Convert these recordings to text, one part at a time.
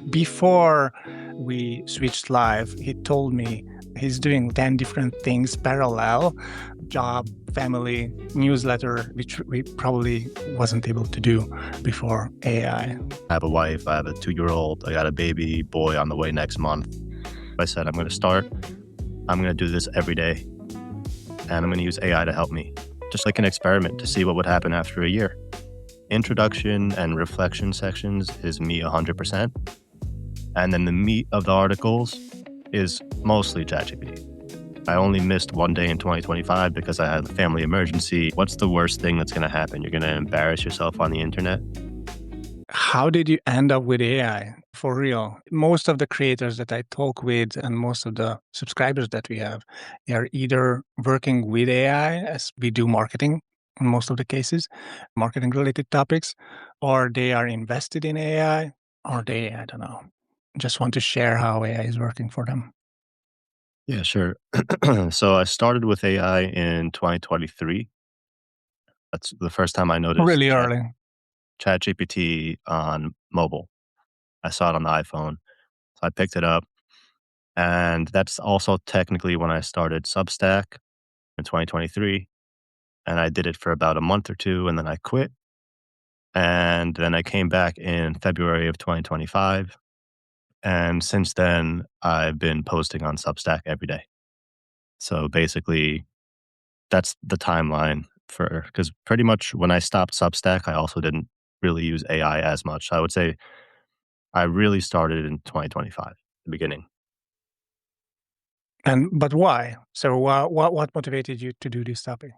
Before we switched live, he told me he's doing 10 different things parallel: job, family, newsletter, which we probably wasn't able to do before AI. I have a wife, I have a 2-year-old, I got a baby boy on the way next month. I said, I'm going to do this every day, and I'm going to use AI to help me, just like an experiment to see what would happen after a year. Introduction and reflection sections is me 100%. And then the meat of the articles is mostly ChatGPT. I only missed one day in 2025 because I had a family emergency. What's the worst thing that's going to happen? You're going to embarrass yourself on the internet? How did you end up with AI? For real, most of the creators that I talk with and most of the subscribers that we have, they are either working with AI as we do marketing in most of the cases, marketing related topics, or they are invested in AI, or I don't know, just want to share how AI is working for them. Yeah, sure. So I started with AI in 2023. That's the first time I noticed Really early. ChatGPT on mobile. I saw it on the iPhone. So I picked it up. And that's also technically when I started Substack in 2023. And I did it for about a month or two, and then I quit. And then I came back in February of 2025. And since then, I've been posting on Substack every day. So basically, that's the timeline because pretty much when I stopped Substack, I also didn't really use AI as much. I would say I really started in 2025, the beginning. But why? So what motivated you to do this topic?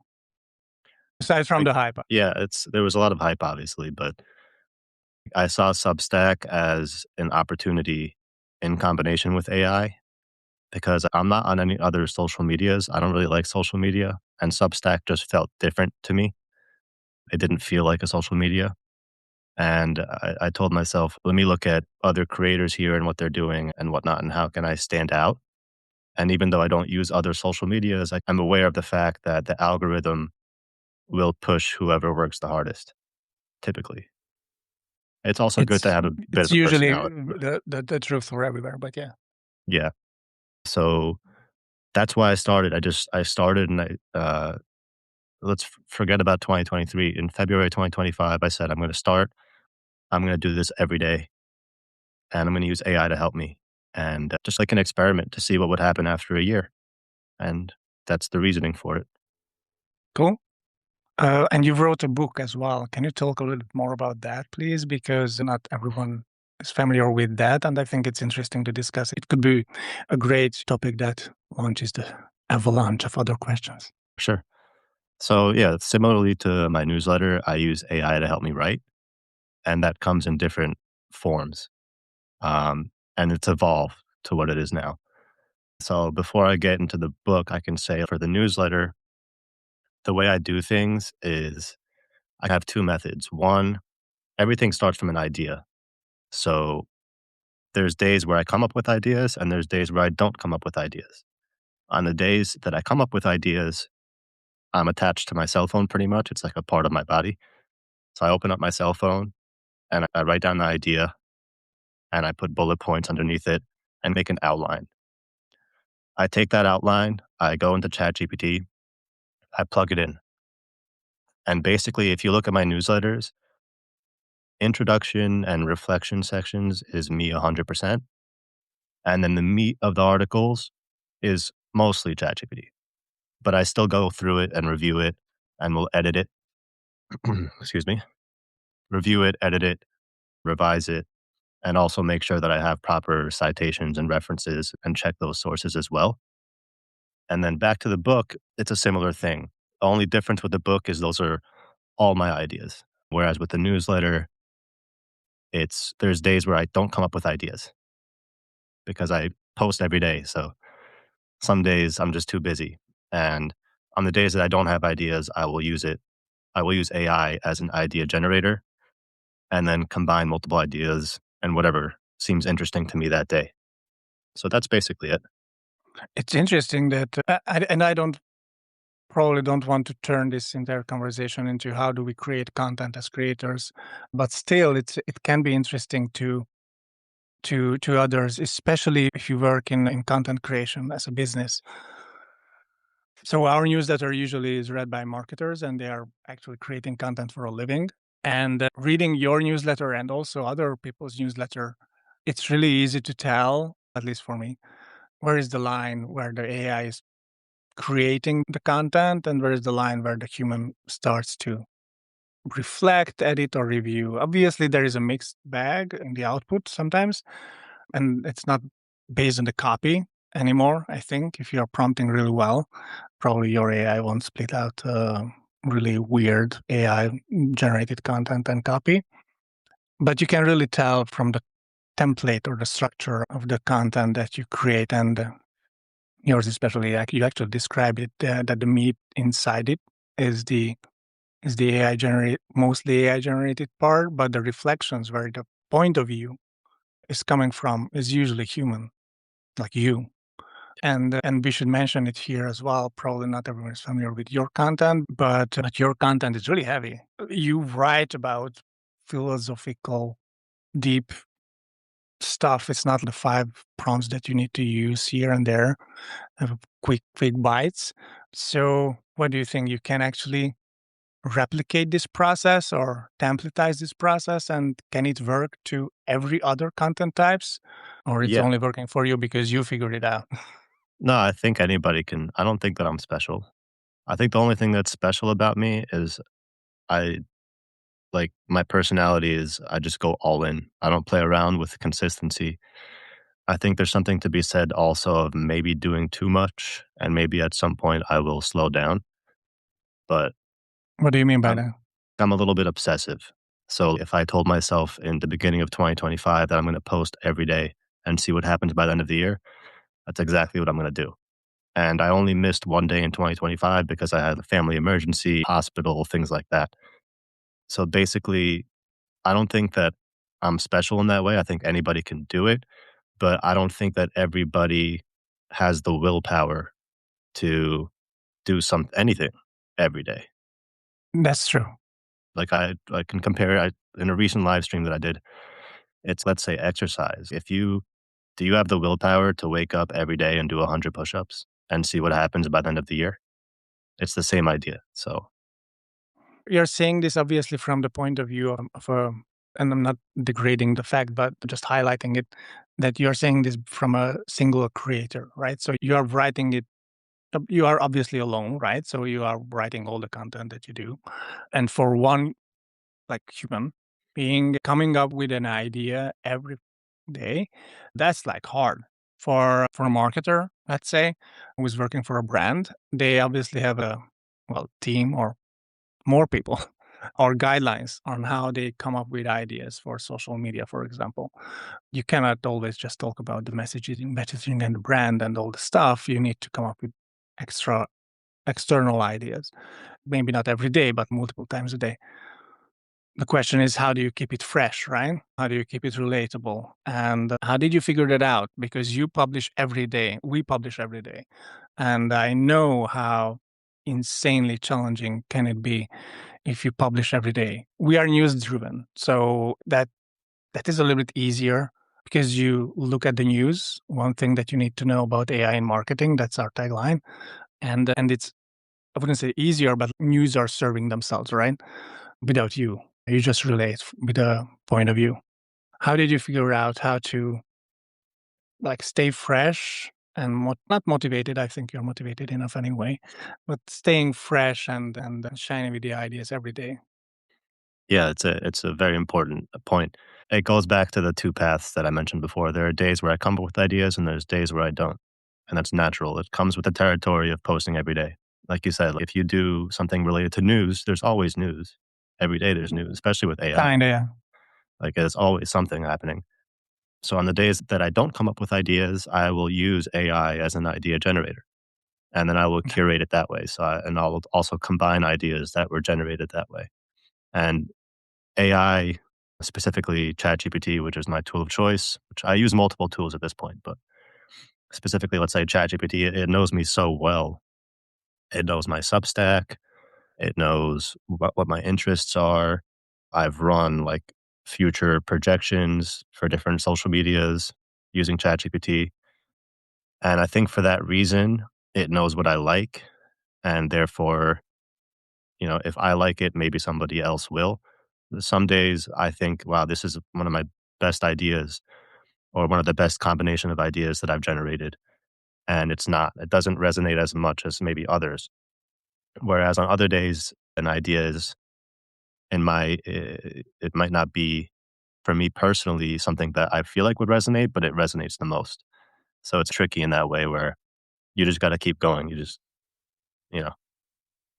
Aside from Like, the hype. yeah, there was a lot of hype, obviously, but I saw Substack as an opportunity in combination with AI because I'm not on any other social medias. I don't really like social media, and Substack just felt different to me. It didn't feel like a social media. And I told myself, let me look at other creators here and what they're doing and whatnot, and how can I stand out? And even though I don't use other social medias, I'm aware of the fact that the algorithm will push whoever works the hardest, typically. It's also good to It's have a bit it's of a usually personality. the truth for everywhere, but yeah. Yeah. So that's why I started. I started and let's forget about 2023. In February 2025, I said, I'm going to do this every day, and I'm going to use AI to help me. And just like an experiment to see what would happen after a year. And that's the reasoning for it. Cool. And you wrote a book as well. Can you talk a little bit more about that, please? Because not everyone is familiar with that, and I think it's interesting to discuss. It could be a great topic that launches the avalanche of other questions. Sure. So, yeah, similarly to my newsletter, I use AI to help me write, and that comes in different forms. And it's evolved to what it is now. So, before I get into the book, I can say for the newsletter, the way I do things is I have two methods. One, everything starts from an idea. So, there's days where I come up with ideas, and there's days where I don't come up with ideas. On the days that I come up with ideas, I'm attached to my cell phone pretty much. It's like a part of my body. So I open up my cell phone and I write down the idea and I put bullet points underneath it and make an outline. I take that outline, I go into ChatGPT, I plug it in. And basically, if you look at my newsletters, introduction and reflection sections is me 100%. And then the meat of the articles is mostly ChatGPT. But I still go through it and review it and will edit it. Excuse me. Review it, edit it, revise it, and also make sure that I have proper citations and references and check those sources as well. And then back to the book, it's a similar thing. The only difference with the book is those are all my ideas. Whereas with the newsletter, there's days where I don't come up with ideas because I post every day. So some days I'm just too busy. And on the days that I don't have ideas, I will use it. I will use AI as an idea generator and then combine multiple ideas and whatever seems interesting to me that day. So that's basically it. It's interesting that, I probably don't want to turn this entire conversation into how do we create content as creators, but still, it can be interesting to to others, especially if you work in content creation as a business. So our newsletter usually is read by marketers, and they are actually creating content for a living. And reading your newsletter and also other people's newsletter, it's really easy to tell, at least for me, where is the line where the AI is creating the content and where is the line where the human starts to reflect, edit, or review. Obviously, there is a mixed bag in the output sometimes, and it's not based on the copy anymore. I think if you're prompting really well, probably your AI won't split out really weird AI generated content and copy. But you can really tell from the template or the structure of the content that you create, and yours especially, like you actually describe it that the meat inside it is the AI generate mostly AI generated part, but the reflections where the point of view is coming from is usually human, like you. And we should mention it here as well. Probably not everyone is familiar with your content, but your content is really heavy. You write about philosophical, deep stuff. It's not the 5 prompts that you need to use here and there, quick bites. So, what do you think? You can actually replicate this process or templatize this process, and can it work to every other content types, or it's Yeah. only working for you because you figured it out? No, I think anybody can. I don't think that I'm special. I think the only thing that's special about me is I like my personality is I just go all in. I don't play around with consistency. I think there's something to be said also of maybe doing too much and maybe at some point I will slow down, but What do you mean by I'm that? I'm a little bit obsessive. So if I told myself in the beginning of 2025 that I'm going to post every day and see what happens by the end of the year, that's exactly what I'm going to do. And I only missed one day in 2025 because I had a family emergency, hospital, things like that. So basically, I don't think that I'm special in that way. I think anybody can do it, but I don't think that everybody has the willpower to do anything every day. That's true. Like I can compare it in a recent live stream that I did. It's let's say exercise. If you do you have the willpower to wake up every day and do 100 push-ups and see what happens by the end of the year? It's the same idea. So You're saying this obviously from the point of view of a, and I'm not degrading the fact, but just highlighting it, that you're saying this from a single creator, right? So you are writing it, you are obviously alone, right? So you are writing all the content that you do. And for one, like human being, coming up with an idea every day, that's like hard. For a marketer, let's say, who's working for a brand, they obviously have a, well, team or more people or guidelines on how they come up with ideas for social media, for example. You cannot always just talk about the messaging and the brand and all the stuff. You need to come up with extra external ideas. Maybe not every day, but multiple times a day. The question is, how do you keep it fresh, right? How do you keep it relatable? And how did you figure that out? Because you publish every day. We publish every day. And I know how insanely challenging can it be if you publish every day. We are news driven. So that is a little bit easier because you look at the news. One thing that you need to know about AI in marketing, that's our tagline. And it's, I wouldn't say easier, but news are serving themselves, right? Without you. You just relate with a point of view. How did you figure out how to like stay fresh and not motivated? I think you're motivated enough anyway, but staying fresh and shining with the ideas every day. yeah, it's a very important point. It goes back to the two paths that I mentioned before. There are days where I come up with ideas and there's days where I don't. And that's natural. It comes with the territory of posting every day. Like you said, if you do something related to news, there's always news. Every day there's news, especially with AI. Kinda, yeah. Like there's always something happening. So on the days that I don't come up with ideas, I will use AI as an idea generator. And then I will Yeah. curate it that way. And I'll also combine ideas that were generated that way. And AI, specifically ChatGPT, which is my tool of choice, which I use multiple tools at this point, but specifically, let's say ChatGPT, it knows me so well. It knows my Substack. It knows what my interests are. I've run like future projections for different social medias using ChatGPT. And I think for that reason, it knows what I like. And therefore, if I like it, maybe somebody else will. Some days I think, wow, this is one of my best ideas or one of the best combination of ideas that I've generated. And it's not. It doesn't resonate as much as maybe others. Whereas on other days, an idea is it might not be for me personally something that I feel like would resonate, but it resonates the most. So it's tricky in that way where you just got to keep going. You know,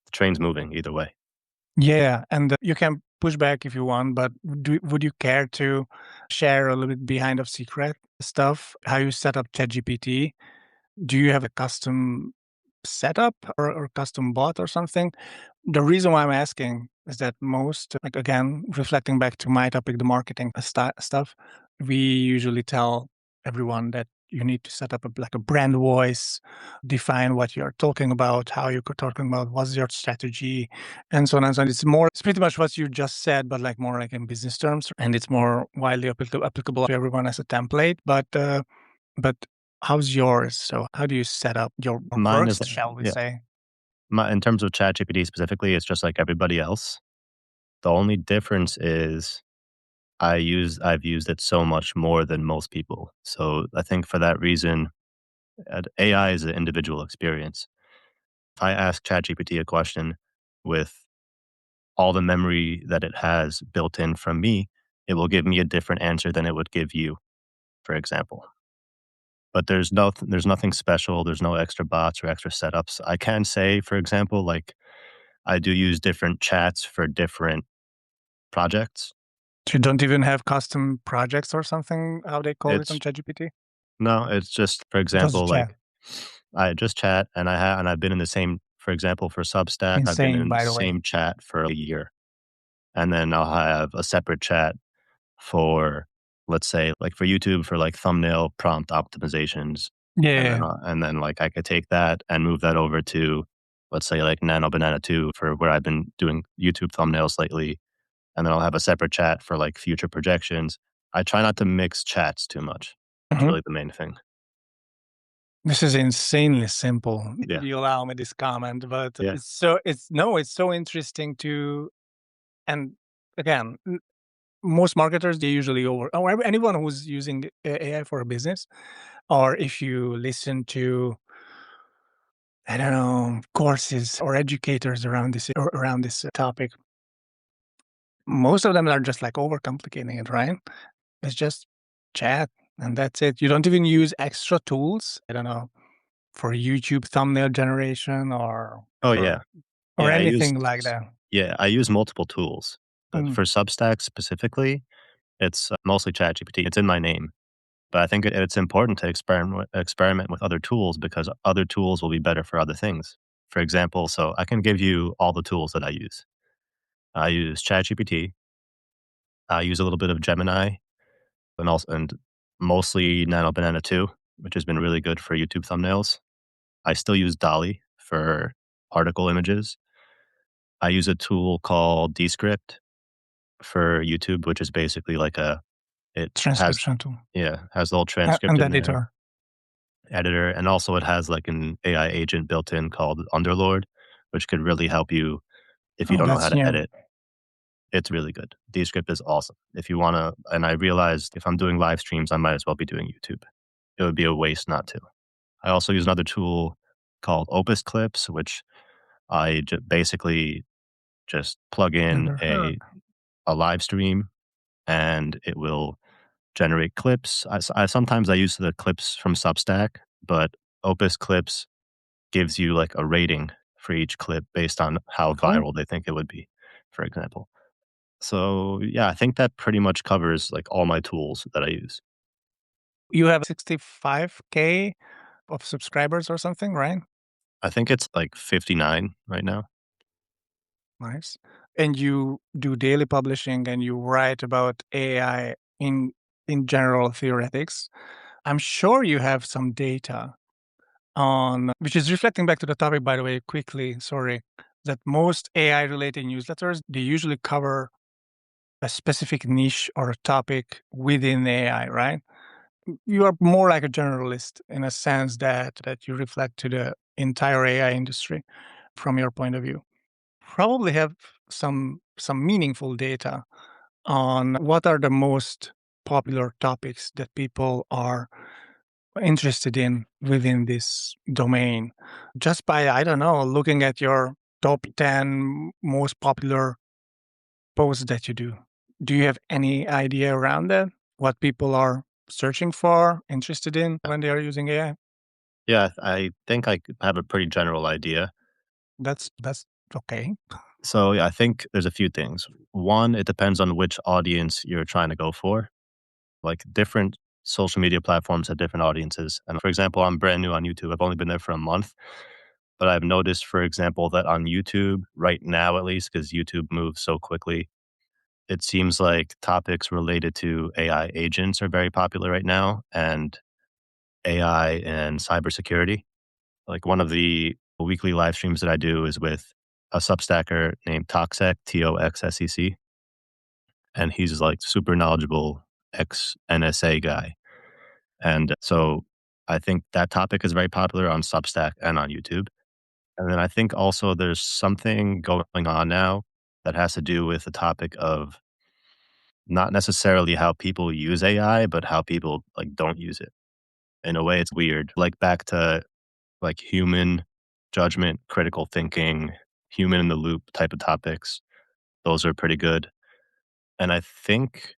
the train's moving either way. Yeah, and you can push back if you want, but would you care to share a little bit behind of secret stuff? How you set up ChatGPT? Do you have a custom setup or custom bot or something? The reason why I'm asking is that most, like again, reflecting back to my topic, the marketing stuff, we usually tell everyone that you need to set up like a brand voice, define what you're talking about, how you're talking about, what's your strategy, and so on and so on. It's pretty much what you just said, but like more like in business terms, and it's more widely applicable to everyone as a template. But how's yours? So how do you set up your Mine works, is, shall we yeah, say? in terms of ChatGPT specifically, it's just like everybody else. The only difference is I've used it so much more than most people. So I think for that reason, AI is an individual experience. If I ask ChatGPT a question with all the memory that it has built in from me, it will give me a different answer than it would give you, for example. But there's nothing special. There's no extra bots or extra setups. I can say, for example, like I do use different chats for different projects. You don't even have custom projects or something, how they call it on It's ChatGPT? No, it's just, for Just a example, chat. like I just chat and I've been in the same, for example, for Substack, I've been Insane, in the by the way. same chat for a year. And then I'll have a separate chat for, let's say, like for YouTube for like thumbnail prompt optimizations. Yeah. And then like I could take that and move that over to, let's say, like Nano Banana 2 for where I've been doing YouTube thumbnails lately. And then I'll have a separate chat for like future projections. I try not to mix chats too much. That's Mhm. really the main thing. This is insanely simple, if Yeah. you allow me this comment, but Yeah. it's so interesting to and again, most marketers, they usually or anyone who's using AI for a business, or if you listen to, I don't know, courses or educators around this topic, most of them are just like overcomplicating it, right? It's just chat and that's it. You don't even use extra tools. I don't know, for YouTube thumbnail generation Oh, or yeah. or Yeah, anything like that. I use multiple tools, but Mm, for Substack specifically, it's mostly ChatGPT. It's in my name, but I think it's important to experiment with other tools because other tools will be better for other things. For example, so I can give you all the tools that I use. I use ChatGPT. I use a little bit of Gemini and mostly Nano Banana 2, which has been really good for YouTube thumbnails. I still use Dolly for article images. I use a tool called Descript for YouTube, which is basically like it has transcription tool has the whole transcript and in there, editor. editor, and also it has like an AI agent built in called Underlord, which could really help you if you Oh, don't know how that's to new. edit. It's really good. Descript is awesome. If you want to, and I realized if I'm doing live streams, I might as well be doing YouTube. It would be a waste not to. I also use another tool called Opus Clips, which basically just plug in Never heard. a live stream and it will generate clips. Sometimes I use the clips from Substack, but Opus Clips gives you like a rating for each clip based on how Cool. viral they think it would be, for example. So yeah, I think that pretty much covers like all my tools that I use. You have 65K of subscribers or something, right? I think it's like 59 right now. Nice. And you do daily publishing and you write about AI in general theoretics. I'm sure you have some data on which is reflecting back to the topic, by the way, quickly, sorry, that most AI related newsletters, they usually cover a specific niche or a topic within AI, right? You are more like a generalist in a sense that you reflect to the entire AI industry from your point of view. Probably have some meaningful data on what are the most popular topics that people are interested in within this domain. Just by, I don't know, looking at your top 10 most popular posts that you do. Do you have any idea around that? What people are searching for, interested in when they are using AI? Yeah, I think I have a pretty general idea. That's okay. So, yeah, I think there's a few things. One, it depends on which audience you're trying to go for. Like, different social media platforms have different audiences. And for example, I'm brand new on YouTube. I've only been there for a month, but I've noticed, for example, that on YouTube, right now at least, because YouTube moves so quickly, it seems like topics related to AI agents are very popular right now and AI and cybersecurity. Like one of the weekly live streams that I do is with a Substacker named Toxec, Toxsec, and he's like super knowledgeable ex NSA guy. And so I think that topic is very popular on Substack and on YouTube. And then I think also there's something going on now that has to do with the topic of not necessarily how people use AI, but how people like don't use it. In a way, it's weird. Like back to like human judgment, critical thinking, human in the loop type of topics. Those are pretty good. And I think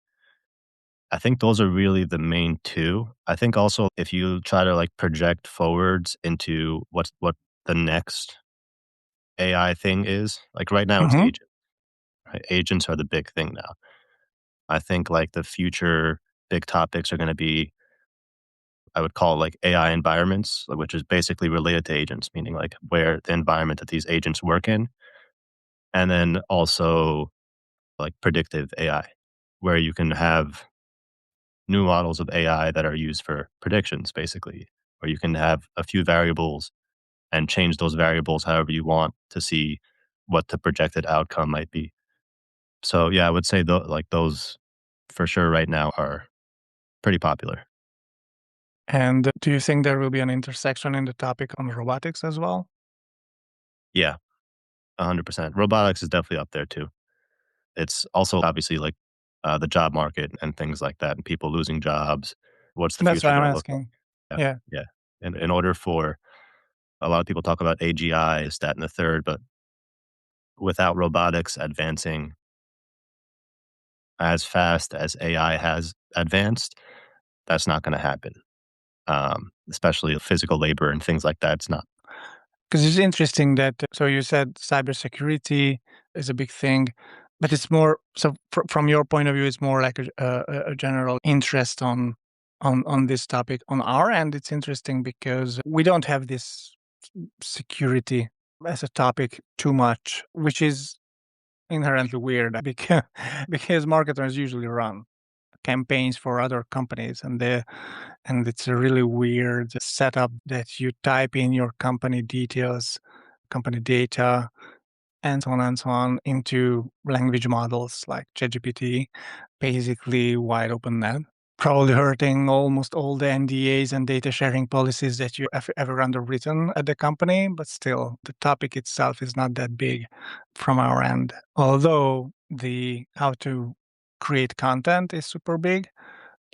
those are really the main two. I think also if you try to like project forwards into what the next AI thing is, like right now it's Mhm. agent. Right? Agents are the big thing now. I think like the future big topics are going to be I would call like AI environments, which is basically related to agents, meaning like where the environment that these agents work in. And then also like predictive AI, where you can have new models of AI that are used for predictions, basically, where you can have a few variables and change those variables however you want to see what the projected outcome might be. So yeah, I would say like those for sure right now are pretty popular. And do you think there will be an intersection in the topic on robotics as well? Yeah, 100%. Robotics is definitely up there too. It's also obviously like the job market and things like that, and people losing jobs. What's the That's why future I'm going to look like? asking. Yeah, Yeah. yeah. And in order for a lot of people talk about AGI, is that and the third, but without robotics advancing as fast as AI has advanced, that's not going to happen. Especially physical labor and things like that. It's not. Because it's interesting that so you said cybersecurity is a big thing, but it's more so from your point of view, it's more like a general interest on this topic. On our end, it's interesting because we don't have this security as a topic too much, which is inherently weird because marketers usually run campaigns for other companies and it's a really weird setup that you type in your company details, company data, and so on into language models like ChatGPT, basically wide open net. Probably hurting almost all the NDAs and data sharing policies that you have ever underwritten at the company, but still, the topic itself is not that big from our end. Although the how to create content is super big,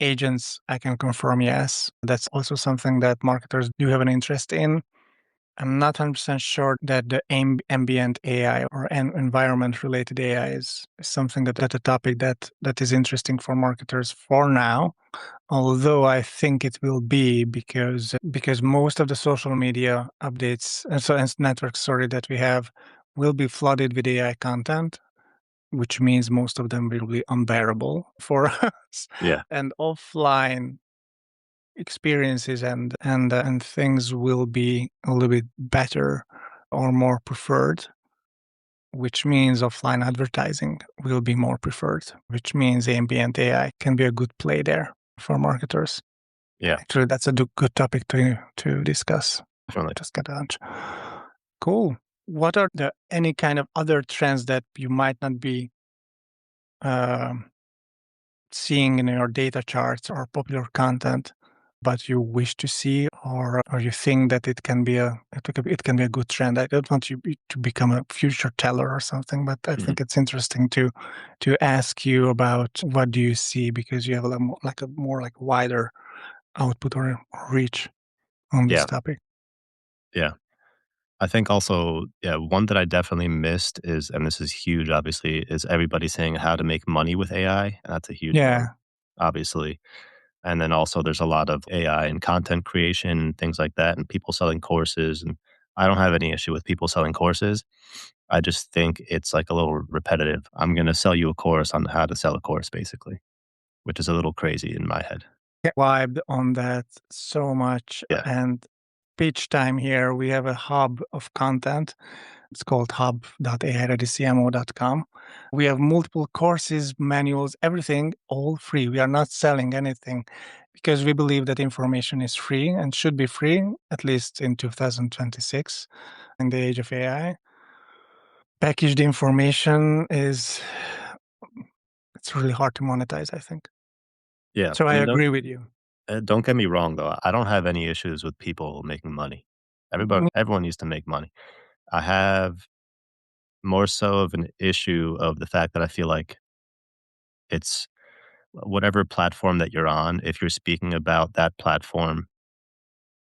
agents, I can confirm, yes. That's also something that marketers do have an interest in. I'm not 100% sure that the ambient AI or environment related AI is something that a topic that is interesting for marketers for now. Although I think it will be because most of the social media updates and networks, sorry, that we have will be flooded with AI content, which means most of them will be unbearable for us. Yeah, And offline experiences and things will be a little bit better or more preferred, which means offline advertising will be more preferred, which means ambient AI can be a good play there for marketers. yeah, Actually, that's a good topic to discuss. definitely. Just get lunch. Cool. What are the any kind of other trends that you might not be seeing in your data charts or popular content, but you wish to see, or you think that it can be a good trend. I don't want you to become a future teller or something, but I Mhm. think it's interesting to ask you about what do you see, because you have a more like wider output or reach on this Yeah, topic. yeah. I think also, yeah, one that I definitely missed is, and this is huge, obviously, is everybody saying how to make money with AI. And that's a huge one, Yeah. obviously. And then also there's a lot of AI and content creation, things like that, and people selling courses. And I don't have any issue with people selling courses. I just think it's like a little repetitive. I'm going to sell you a course on how to sell a course, basically, which is a little crazy in my head. Vibed on that so much. Yeah. And pitch time here, we have a hub of content. It's called hub.ai.cmo.com. We have multiple courses, manuals, everything, all free. We are not selling anything because we believe that information is free and should be free, at least in 2026, in the age of AI. Packaged information is, it's really hard to monetize, I think. Yeah. So I And agree with you. don't get me wrong, though. I don't have any issues with people making money. Everyone needs to make money. I have more so of an issue of the fact that I feel like it's whatever platform that you're on, if you're speaking about that platform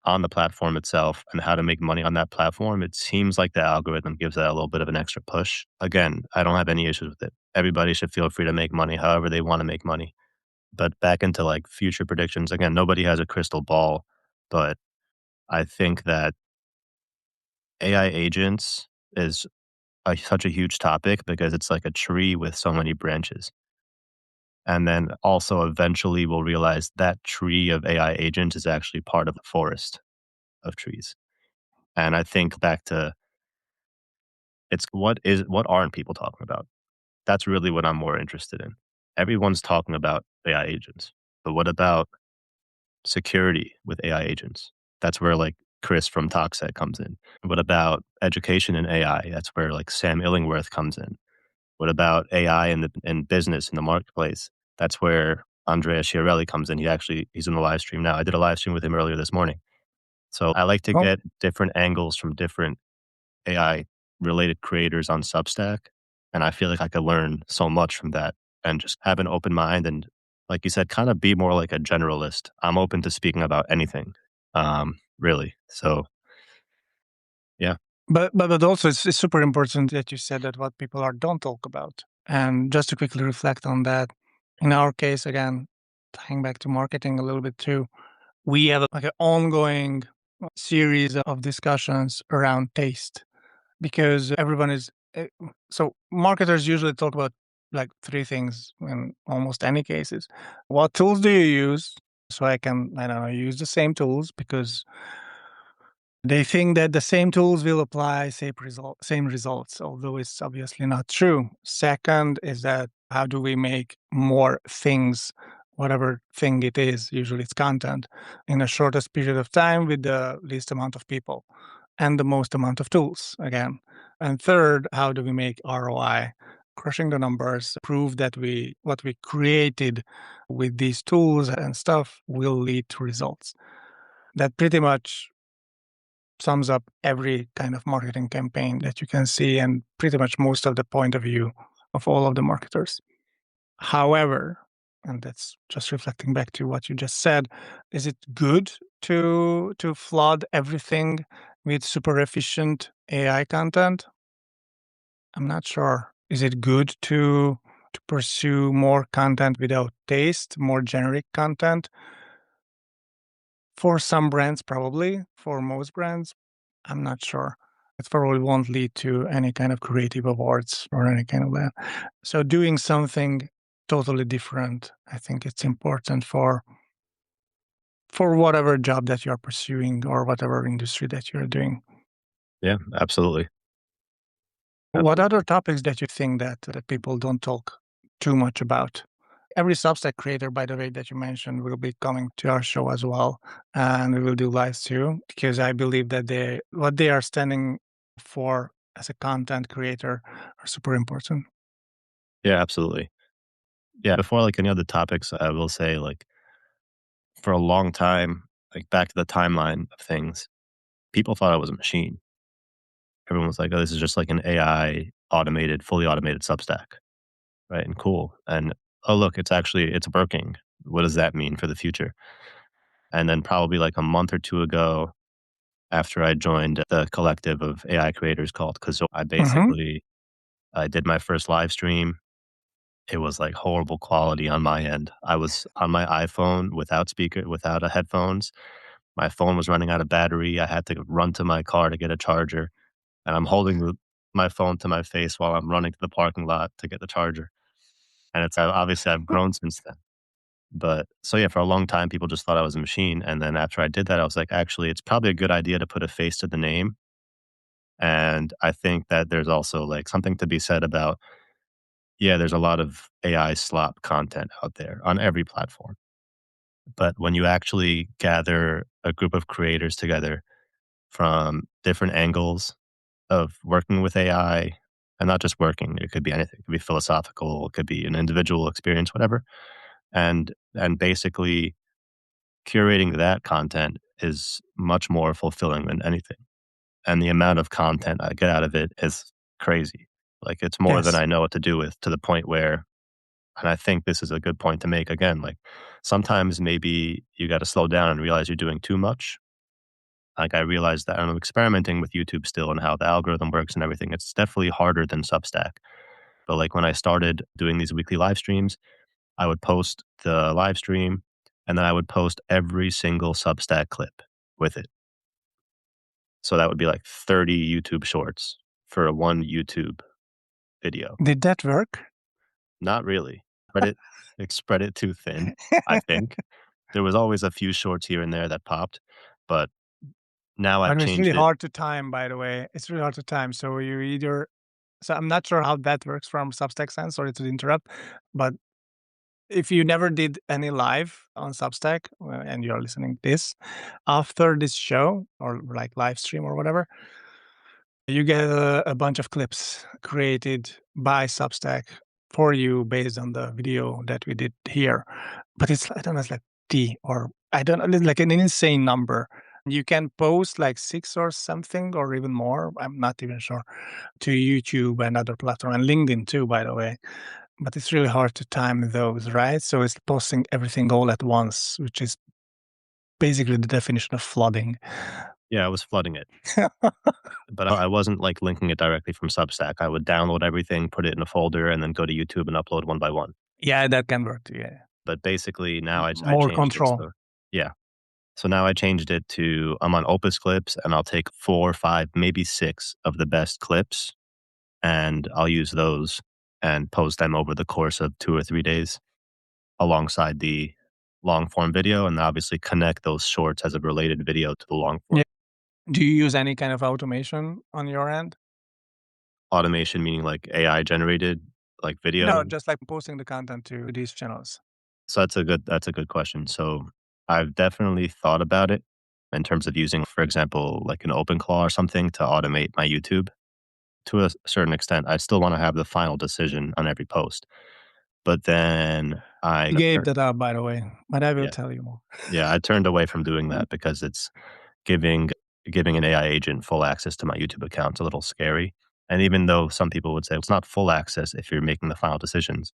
on the platform itself and how to make money on that platform, it seems like the algorithm gives that a little bit of an extra push. Again, I don't have any issues with it. Everybody should feel free to make money however they want to make money. But back into like future predictions, again, nobody has a crystal ball, but I think that AI agents is such a huge topic because it's like a tree with so many branches. And then also eventually we'll realize that tree of AI agents is actually part of the forest of trees. And I think back to it's what aren't people talking about? That's really what I'm more interested in. Everyone's talking about AI agents, but what about security with AI agents? That's where like Chris from Toxet comes in. What about education and AI? That's where like Sam Illingworth comes in. What about AI in business in the marketplace? That's where Andrea Chiarelli comes in. He's in the live stream now. I did a live stream with him earlier this morning. So I like to Oh, get different angles from different AI related creators on Substack. And I feel like I could learn so much from that and just have an open mind and, like you said, kind of be more like a generalist. I'm open to speaking about anything, really. So, yeah, but also it's super important that you said that what people are don't talk about. And just to quickly reflect on that, in our case, again, tying back to marketing a little bit too, we have like an ongoing series of discussions around taste because everyone is so marketers usually talk about like three things in almost any cases. What tools do you use? So I don't know, use the same tools because they think that the same tools will apply same results, although it's obviously not true. Second is that how do we make more things, whatever thing it is, usually it's content, in the shortest period of time with the least amount of people and the most amount of tools again. And third, how do we make ROI? Crushing the numbers, prove that what we created with these tools and stuff will lead to results. That pretty much sums up every kind of marketing campaign that you can see and pretty much most of the point of view of all of the marketers. However, and that's just reflecting back to what you just said, is it good to flood everything with super efficient AI content? I'm not sure. Is it good to pursue more content without taste, more generic content? For some brands, probably. For most brands, I'm not sure. It probably won't lead to any kind of creative awards or any kind of that. So doing something totally different, I think it's important for whatever job that you're pursuing or whatever industry that you're doing. yeah, absolutely. What other topics that you think that people don't talk too much about? Every Substack creator, by the way, that you mentioned will be coming to our show as well, and we will do lives too, because I believe that what they are standing for as a content creator are super important. Yeah, absolutely. Yeah, before like any other topics, I will say like for a long time, like back to the timeline of things, people thought I was a machine. Everyone was like, "Oh, this is just like an AI automated, fully automated Substack." Right, and cool, and, "Oh, look, it's working. What does that mean for the future?" And then probably, like, a month or 2 ago, after I joined the collective of AI creators called Kazoo, Hmm. I did my first live stream. It was, like, horrible quality on my end. I was on my iPhone without a headphones. My phone was running out of battery. I had to run to my car to get a charger, and I'm holding my phone to my face while I'm running to the parking lot to get the charger, and it's obviously, I've grown since then. But so yeah, for a long time, people just thought I was a machine. And then after I did that, I was like, actually, it's probably a good idea to put a face to the name. And I think that there's also like something to be said about, yeah, there's a lot of AI slop content out there on every platform. But when you actually gather a group of creators together from different angles of working with AI, and not just working, it could be anything, it could be philosophical, it could be an individual experience, whatever. And basically curating that content is much more fulfilling than anything, and the amount of content I get out of it is crazy. Like, it's more than Yes. I know what to do with, to the point where, and I think this is a good point to make again, like, sometimes maybe you gotta slow down and realize you're doing too much. Like, I realized that I'm experimenting with YouTube still and how the algorithm works and everything. It's definitely harder than Substack. But, like, when I started doing these weekly live streams, I would post the live stream, and then I would post every single Substack clip with it. So that would be like 30 YouTube shorts for a one YouTube video. Did that work? Not really. Spread it too thin, I think. There was always a few shorts here and there that popped, but now But I've it's really changed it. hard to time, by the way. It's really hard to time. So you either, so I'm not sure how that works from Substack sense, sorry to interrupt, but if you never did any live on Substack and you're listening this after this show or like live stream or whatever, you get a bunch of clips created by Substack for you based on the video that we did here. But it's, I don't know, it's like T or I don't know, it's like an insane number. You can post like six or something or even more. I'm not even sure to YouTube and other platform and LinkedIn too, by the way. But it's really hard to time those, right? So it's posting everything all at once, which is basically the definition of flooding. Yeah, I was flooding it, but I wasn't like linking it directly from Substack. I would download everything, put it in a folder, and then go to YouTube and upload one by one. Yeah, that can work too. Yeah. But basically now I More changed it. control. So yeah. So now I changed it to I'm on Opus Clips and I'll take 4 or 5, maybe 6 of the best clips, and I'll use those and post them over the course of 2 or 3 days alongside the long form video, and obviously connect those shorts as a related video to the long form. Yeah. Do you use any kind of automation on your end? Automation meaning like AI generated like No, video. just like posting the content to these channels. So that's a good question. So I've definitely thought about it in terms of using, for example, like an OpenClaw or something to automate my YouTube. To a certain extent, I still wanna have the final decision on every post. But then I gave that up, by the way, but I will yeah, tell you more. yeah, I turned away from doing that because it's giving giving an AI agent full access to my YouTube account is a little scary. And even though some people would say it's not full access if you're making the final decisions,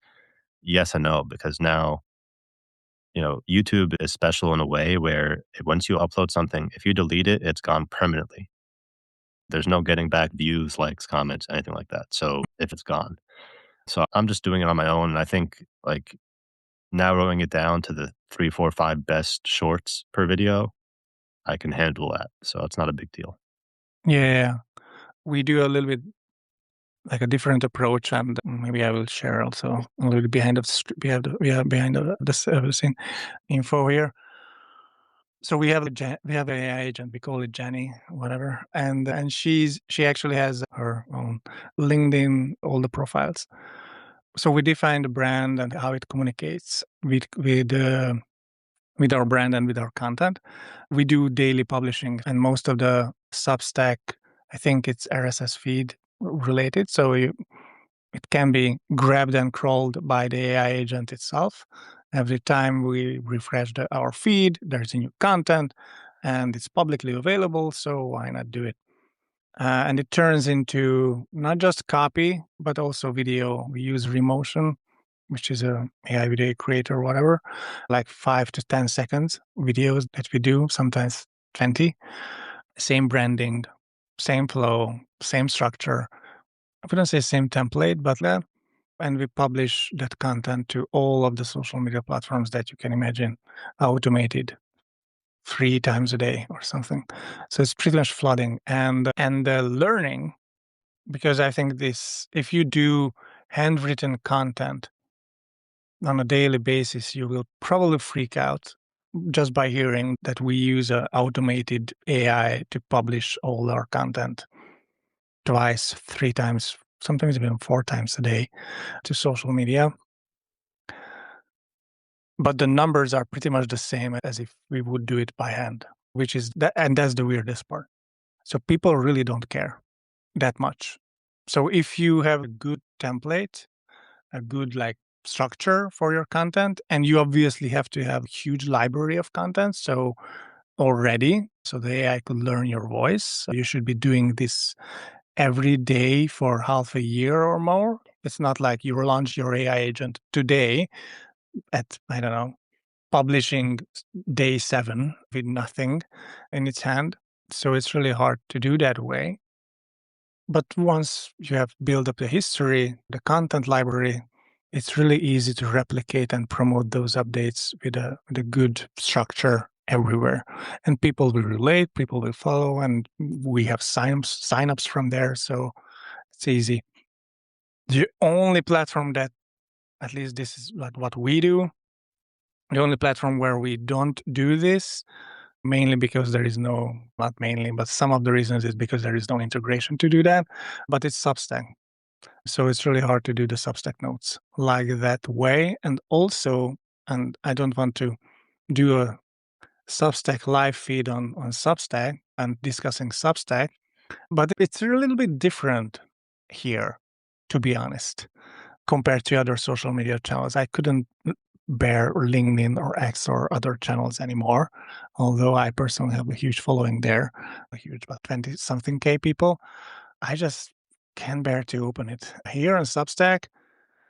yes and no, because now, YouTube is special in a way where once you upload something, if you delete it, it's gone permanently. There's no getting back views, likes, comments, anything like that. So if it's gone. So I'm just doing it on my own. And I think like narrowing it down to the 3, 4, 5 best shorts per video, I can handle that. So it's not a big deal. Yeah, we do a little bit like a different approach, and maybe I will share also a little behind of we have behind the scene info here. So we have an AI agent. We call it Jenny, whatever, and she actually has her own LinkedIn, all the profiles. So we define the brand and how it communicates with our brand and with our content. We do daily publishing, and most of the Substack, I think it's RSS feed related. So It can be grabbed and crawled by the AI agent itself. Every time we refresh our feed, there's a new content and it's publicly available. So why not do it? And it turns into not just copy, but also video. We use Remotion, which is a AI video creator or whatever, like 5 to 10 seconds videos that we do, sometimes 20. Same branding, same flow, same structure. I wouldn't say same template, but and we publish that content to all of the social media platforms that you can imagine, automated 3 times a day or something. So it's pretty much flooding and learning, because I think this, if you do handwritten content on a daily basis, you will probably freak out just by hearing that we use an automated AI to publish all our content twice, 3 times, sometimes even 4 times a day to social media. But the numbers are pretty much the same as if we would do it by hand, which is that, and that's the weirdest part. So people really don't care that much. So if you have a good template, a good like structure for your content, and you obviously have to have a huge library of content. So already, so the AI could learn your voice. You should be doing this every day for half a year or more. It's not like you launch your AI agent today at, I don't know, publishing day 7 with nothing in its hand. So it's really hard to do that way. But once you have built up the history, the content library, it's really easy to replicate and promote those updates with a good structure everywhere. And people will relate, people will follow, and we have signups from there. So it's easy. The only platform that, at least this is like what we do, the only platform where we don't do this, mainly because there is no, not mainly, but some of the reasons is because there is no integration to do that, but it's Substack. So it's really hard to do the Substack notes like that way. And also, and I don't want to do a Substack live feed on Substack and discussing Substack, but it's a little bit different here, to be honest, compared to other social media channels. I couldn't bear LinkedIn or X or other channels anymore, although I personally have a huge following there, a huge, about 20 something K people. I just can't bear to open it. Here on Substack,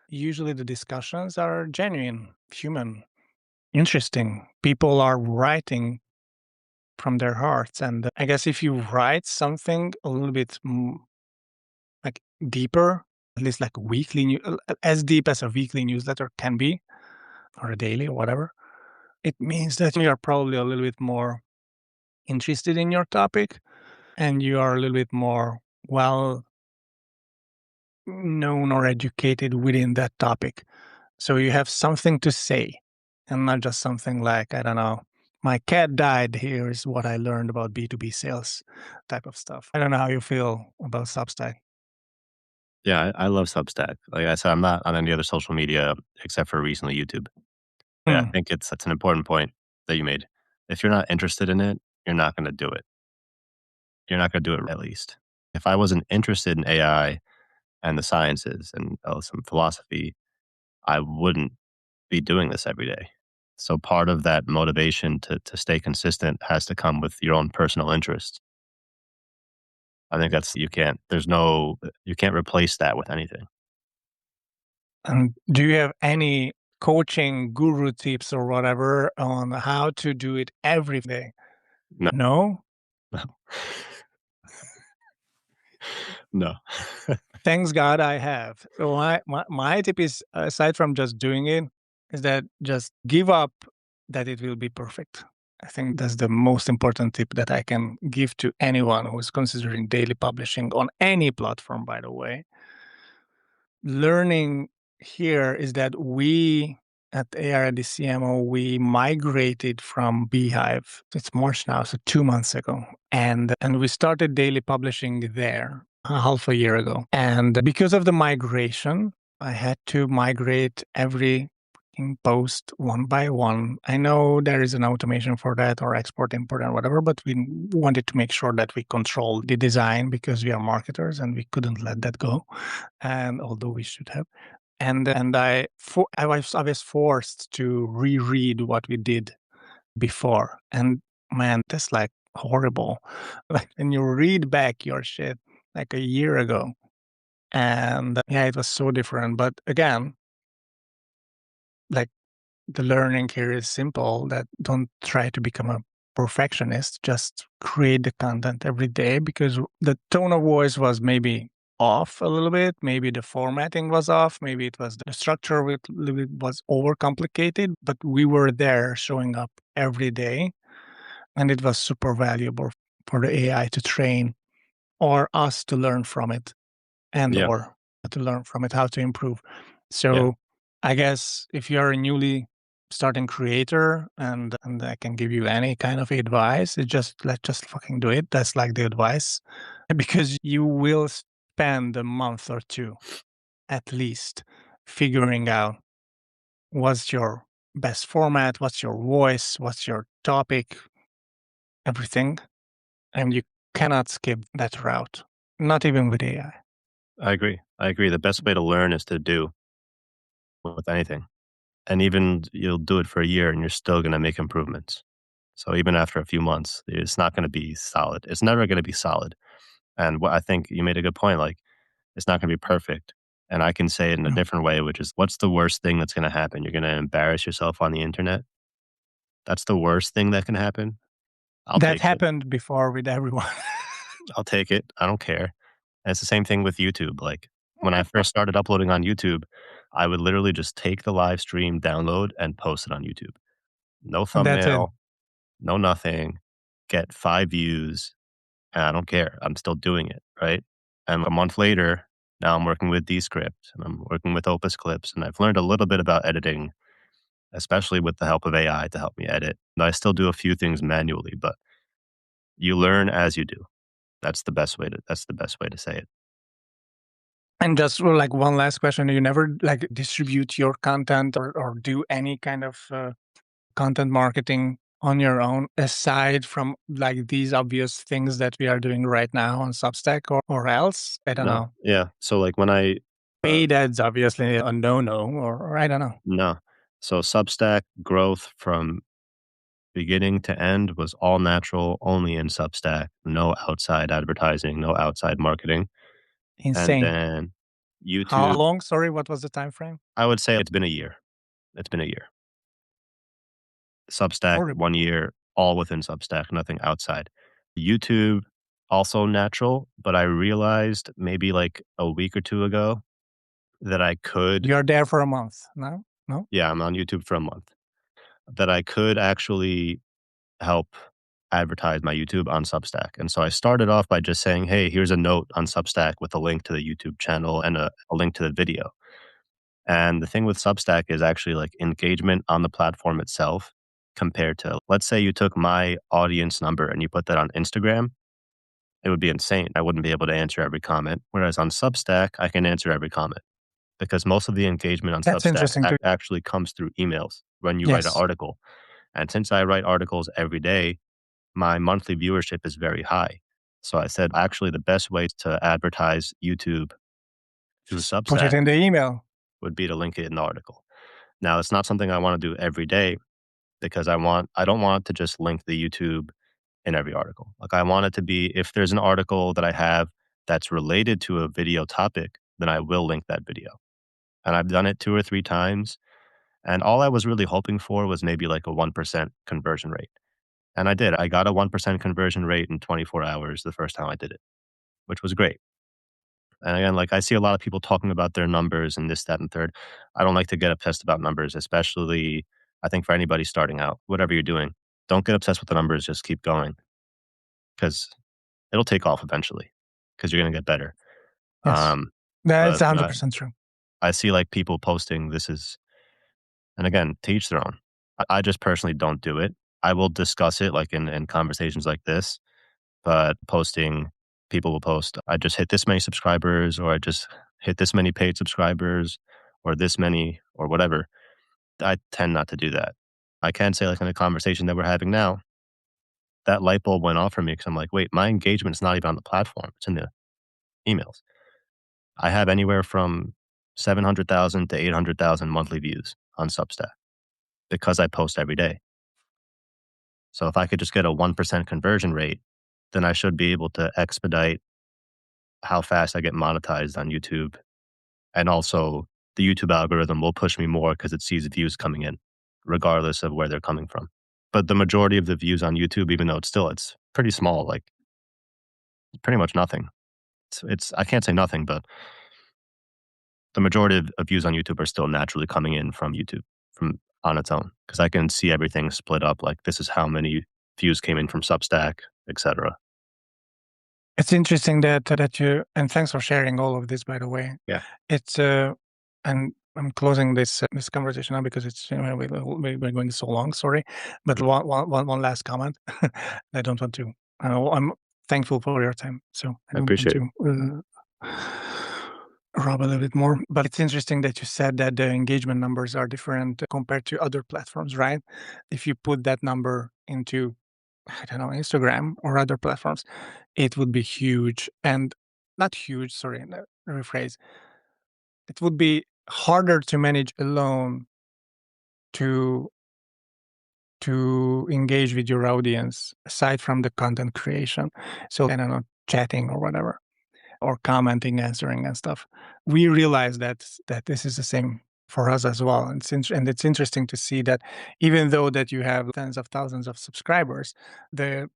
usually the discussions are genuine, human, interesting. People are writing from their hearts. And I guess if you write something a little bit like deeper, at least like as deep as a weekly newsletter can be, or a daily or whatever, it means that you are probably a little bit more interested in your topic and you are a little bit more well known or educated within that topic. So you have something to say and not just something like, I don't know, my cat died. Here is what I learned about B2B sales type of stuff. I don't know how you feel about Substack. Yeah, I love Substack. Like I said, I'm not on any other social media except for recently YouTube. Yeah, I Hmm. think that's an important point that you made. If you're not interested in it, you're not gonna do it. You're not gonna do it, at least. If I wasn't interested in AI and the sciences and, some philosophy, I wouldn't be doing this every day. So part of that motivation to stay consistent has to come with your own personal interests. I think that's you can't replace that with anything. And do you have any coaching guru tips or whatever on how to do it every day? No, No? no, no. Thanks God I have. So my tip is, aside from just doing it, is that just give up that it will be perfect. I think that's the most important tip that I can give to anyone who is considering daily publishing on any platform, by the way. Learning here is that we at ARD CMO, we migrated from Beehive. It's March now, so 2 months ago. And we started daily publishing there half a year ago. And because of the migration, I had to migrate every making posts one by one. I know there is an automation for that or export, import, and whatever, but we wanted to make sure that we control the design because we are marketers and we couldn't let that go. And although we should have. And I was forced to reread what we did before. And man, that's like horrible. Like when you read back your shit like a year ago. And yeah, it was so different. But again, like the learning here is simple that don't try to become a perfectionist, just create the content every day because the tone of voice was maybe off a little bit, maybe the formatting was off, maybe it was the structure was overcomplicated, but we were there showing up every day and it was super valuable for the AI to train or us to learn from it and Yeah. or to learn from it how to improve. Yeah. So I guess if you're a newly starting creator and I can give you any kind of advice, it just fucking do it. That's like the advice. Because you will spend a month or two at least figuring out what's your best format, what's your voice, what's your topic, everything. And you cannot skip that route. Not even with AI. I agree. I agree. The best way to learn is to do with anything. And even you'll do it for a year and you're still going to make improvements. So even after a few months, it's not going to be solid. It's never going to be solid. And what I think you made a good point, like it's not going to be perfect. And I can say it in a No. different way, which is what's the worst thing that's going to happen? You're going to embarrass yourself on the internet. That's the worst thing that can happen. I'll That take it. happened before with everyone. I'll take it. I don't care. And it's the same thing with YouTube. Like when I first started uploading on YouTube, I would literally just take the live stream, download, and post it on YouTube. No That's it. thumbnail, no nothing, get 5 views, and I don't care. I'm still doing it, right? And a month later, now I'm working with Descript and I'm working with Opus Clips, and I've learned a little bit about editing, especially with the help of AI to help me edit. I still do a few things manually, but you learn as you do. That's the best way to say it. And just like one last question, you never like distribute your content or do any kind of content marketing on your own aside from like these obvious things that we are doing right now on Substack or else? I don't No, know. yeah. So like when I Paid ads obviously a no-no or I don't know. no. So Substack growth from beginning to end was all natural, only in Substack, no outside advertising, no outside marketing. And Insane. then How YouTube, long? Sorry, what was the time frame? I would say it's been a year. It's been a year. Substack, Horrible. 1 year, all within Substack, nothing outside. YouTube, also natural, but I realized maybe like a week or 2 ago that I could You're there for a month. No? No? yeah, I'm on YouTube for a month, that I could actually help advertise my YouTube on Substack. And so I started off by just saying, hey, here's a note on Substack with a link to the YouTube channel and a link to the video. And the thing with Substack is actually like engagement on the platform itself compared to, let's say you took my audience number and you put that on Instagram, it would be insane. I wouldn't be able to answer every comment. Whereas on Substack, I can answer every comment because most of the engagement on That's Substack interesting too. actually comes through emails when you write an Yes. article. And since I write articles every day, my monthly viewership is very high. So I said, actually, the best way to advertise YouTube through Just put it Substack in the email. would be to link it in the article. Now, it's not something I want to do every day because I don't want to just link the YouTube in every article. Like I want it to be if there's an article that I have that's related to a video topic, then I will link that video. And I've done it 2 or 3 times. And all I was really hoping for was maybe like a 1% conversion rate. And I did. I got a 1% conversion rate in 24 hours the first time I did it, which was great. And again, like I see a lot of people talking about their numbers and this, that, and third. I don't like to get obsessed about numbers, especially I think for anybody starting out, whatever you're doing, don't get obsessed with the numbers. Just keep going because it'll take off eventually because you're going to get better. Yes. Um, That's but 100% true. I see like people posting this is, and again, to each their own. I just personally don't do it. I will discuss it like in conversations like this, but posting, people will post, I just hit this many subscribers, or I just hit this many paid subscribers, or this many, or whatever. I tend not to do that. I can say, like, in a conversation that we're having now, that light bulb went off for me because I'm like, "Wait, my engagement's not even on the platform, it's in the emails." I have anywhere from 700,000 to 800,000 monthly views on Substack because I post every day. So if I could just get a 1% conversion rate, then I should be able to expedite how fast I get monetized on YouTube. And also, the YouTube algorithm will push me more because it sees views coming in, regardless of where they're coming from. But the majority of the views on YouTube, even though it's pretty small, like pretty much nothing. It's I can't say nothing, but the majority of views on YouTube are still naturally coming in from YouTube from on its own because I can see everything split up. Like this is how many views came in from Substack, etc. It's interesting that you, and thanks for sharing all of this, by the way. Yeah, It's and I'm closing this conversation now because it's, we're going so long. Sorry, but mhm, one last comment. I don't want to. I'm thankful for your time, so I I don't want appreciate it. to rob a little bit more. But it's interesting that you said that the engagement numbers are different compared to other platforms, right? If you put that number into, I don't know, Instagram or other platforms, it would be huge and not huge, sorry, no, rephrase. It would be harder to manage alone to engage with your audience aside from the content creation. So I don't know, chatting or whatever, or commenting, answering and stuff. We realize that this is the same for us as well. And it's interesting to see that even though that you have tens of thousands of subscribers, the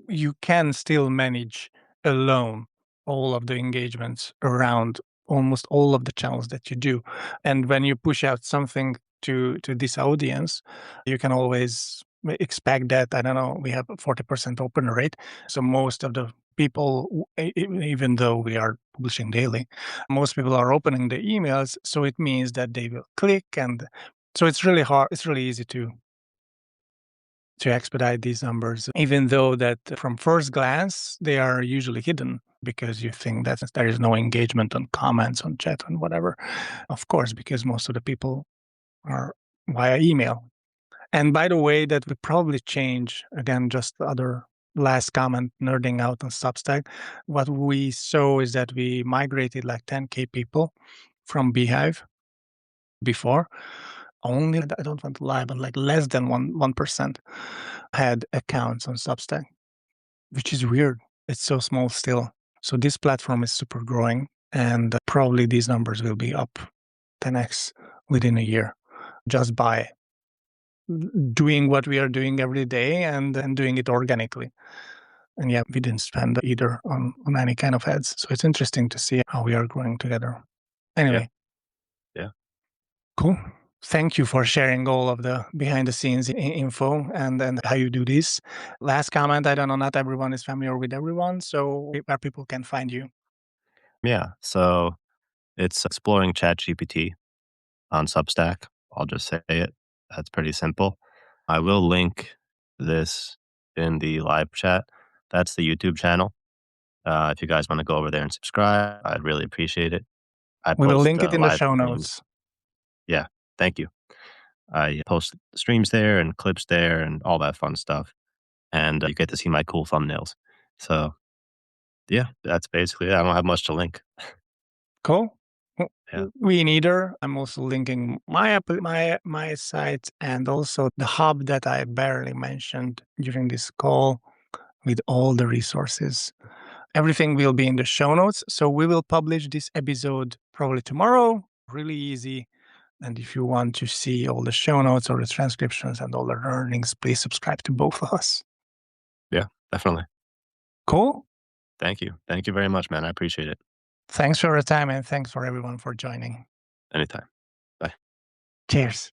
you can still manage alone all of the engagements around almost all of the channels that you do. And when you push out something to this audience, you can always expect that, I don't know, we have a 40% open rate. So most of the people, even though we are publishing daily, most people are opening the emails. So it means that they will click. And so it's really hard. It's really easy to expedite these numbers, even though that from first glance, they are usually hidden because you think that there is no engagement on comments, on chat, and whatever. Of course, because most of the people are via email. And by the way, that would probably change again, just the other last comment, nerding out on Substack. What we saw is that we migrated like 10K people from Beehive before. Only, I don't want to lie, but like less than 1% had accounts on Substack, which is weird. It's so small still. So this platform is super growing, and probably these numbers will be up 10x within a year just by doing what we are doing every day and doing it organically. And yeah, we didn't spend either on any kind of ads. So it's interesting to see how we are growing together. Yeah, Anyway, yeah, cool. Thank you for sharing all of the behind the scenes info and how you do this. Last comment, I don't know, not everyone is familiar with everyone. So where people can find you. yeah. So it's exploring ChatGPT on Substack. I'll just say it. That's pretty simple. I will link this in the live chat. That's the YouTube channel. If you guys want to go over there and subscribe, I'd really appreciate it. I We will post link it in the live show streams. notes. Yeah, thank you. I post streams there and clips there and all that fun stuff. And you get to see my cool thumbnails. So, yeah, that's basically it. I don't have much to link. Cool. Yeah. We neither. I'm also linking my site and also the hub that I barely mentioned during this call with all the resources. Everything will be in the show notes. So we will publish this episode probably tomorrow. Really easy. And if you want to see all the show notes or the transcriptions and all the learnings, please subscribe to both of us. Yeah, definitely. Cool. Thank you. Thank you very much, man. I appreciate it. Thanks for your time and thanks for everyone for joining. Anytime. Bye. Cheers.